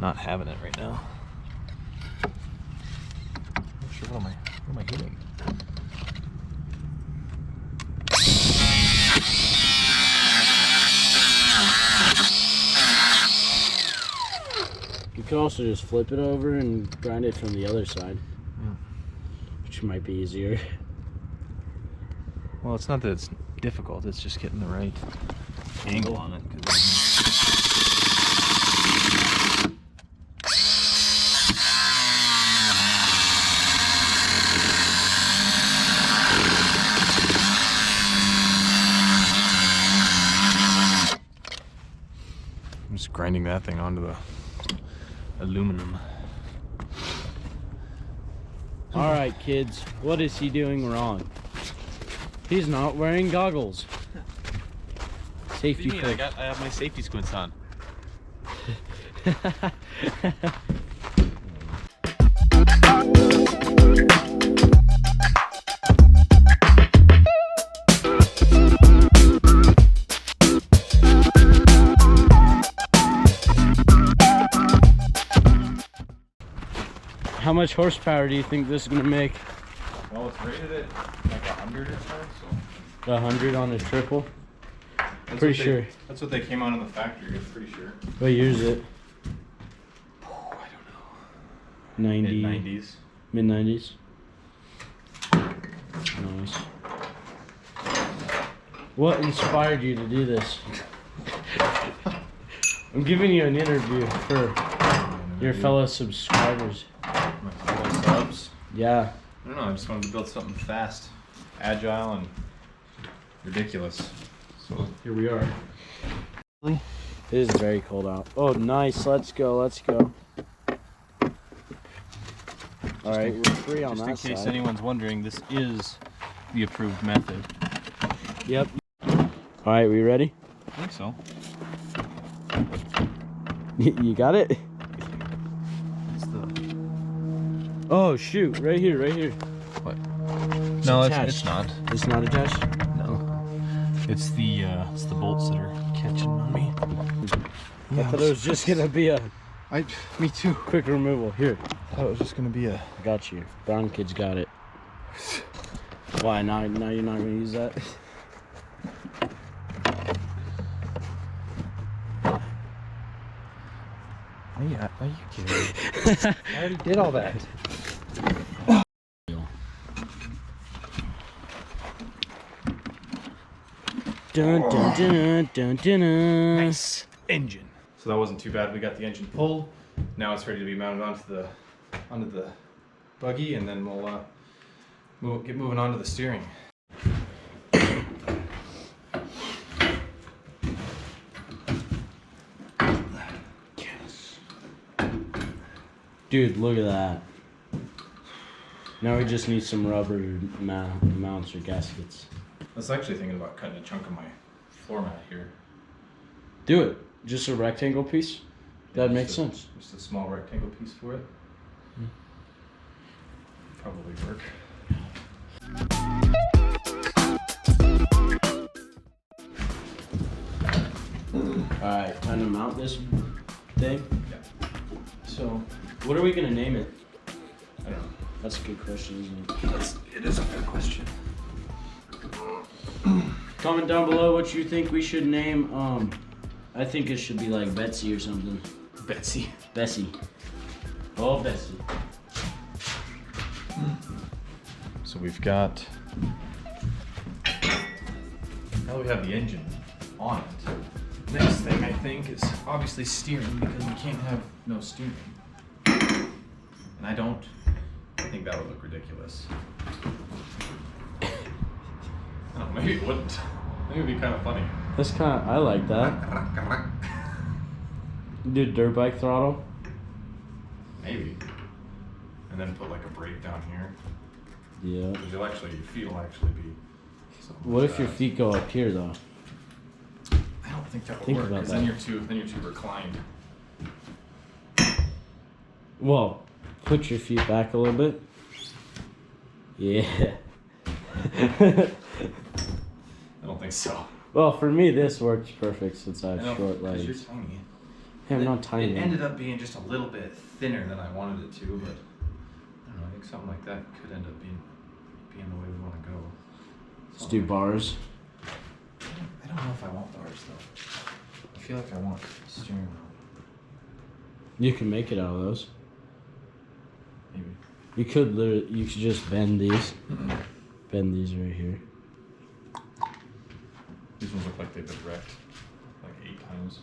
Not having it right now. I'm not sure what am I hitting? You can also just flip it over and grind it from the other side, which might be easier. Well, it's not that it's difficult, it's just getting the right angle on it. I'm just grinding that thing onto the aluminum. All right, kids, what is he doing wrong? He's not wearing goggles. Safety. What do you mean? I have my safety squints on. How much horsepower do you think this is gonna make? Well, it's rated at like 100 or so. 100 on a triple? That's pretty sure. That's what they came out in the factory, I'm pretty sure. What year is it? Oh, I don't know. 90. Mid-90s. Mid-90s? Nice. What inspired you to do this? I'm giving you an interview for your fellow subscribers. My fellow subs? Yeah. I don't know, I just wanted to build something fast, agile, and ridiculous. So here we are. It is very cold out. Oh, nice. Let's go. Let's go. All right, we're free on that side. Just in case anyone's wondering, this is the approved method. Yep. All right, we ready? I think so. You got it? It's the... Oh, shoot. Right here, right here. What? No, attached. it's not. It's not attached? No. It's the bolts that are catching on me. I thought it was just going to be a me too. quick removal. Here. I thought it was just gonna be a... I got you. Brown kid's got it. Why? Now you're not going to use that? Are you kidding me? I already did all that. Dun, dun, dun, dun, dun, dun. Nice engine. So that wasn't too bad. We got the engine pulled. Now it's ready to be mounted onto the buggy, and then we'll get moving on to the steering. Yes. Dude, look at that. Now we just need some rubber mounts or gaskets. I was actually thinking about cutting a chunk of my floor mat here. Do it. Just a rectangle piece? That makes sense. Just a small rectangle piece for it. Probably work. Alright, time to mount this thing. Yeah. So, what are we gonna name it? I don't know. That's a good question, isn't it? It is a fair question. Comment down below what you think we should name. I think it should be like Betsy or something. Betsy. Bessie. Oh, Bessie. So we've got. Now that we have the engine on it. Next thing I think is obviously steering, because we can't have no steering. And I think that would look ridiculous. I don't know, maybe it wouldn't. Maybe it'd be kind of funny. That's kind of, I like that. Do dirt bike throttle. Maybe. And then put like a brake down here. Yeah. Because your feet will actually be. What if your feet go up here though? I don't think that would Think work. about Because that. then you're too reclined. Well, put your feet back a little bit. Yeah. I don't think so. Well, for me, this works perfect since I I have know, short 'cause you're legs. tiny. Hey, I'm not tiny. It ended up being just a little bit thinner than I wanted it to, but I don't know. I think something like that could end up being the way we want to go. Let's do bars. I don't know if I want bars though. I feel like I want steering wheel. You can make it out of those. Maybe. You could just bend these. Bend these right here. These ones look like they've been wrecked like 8 times.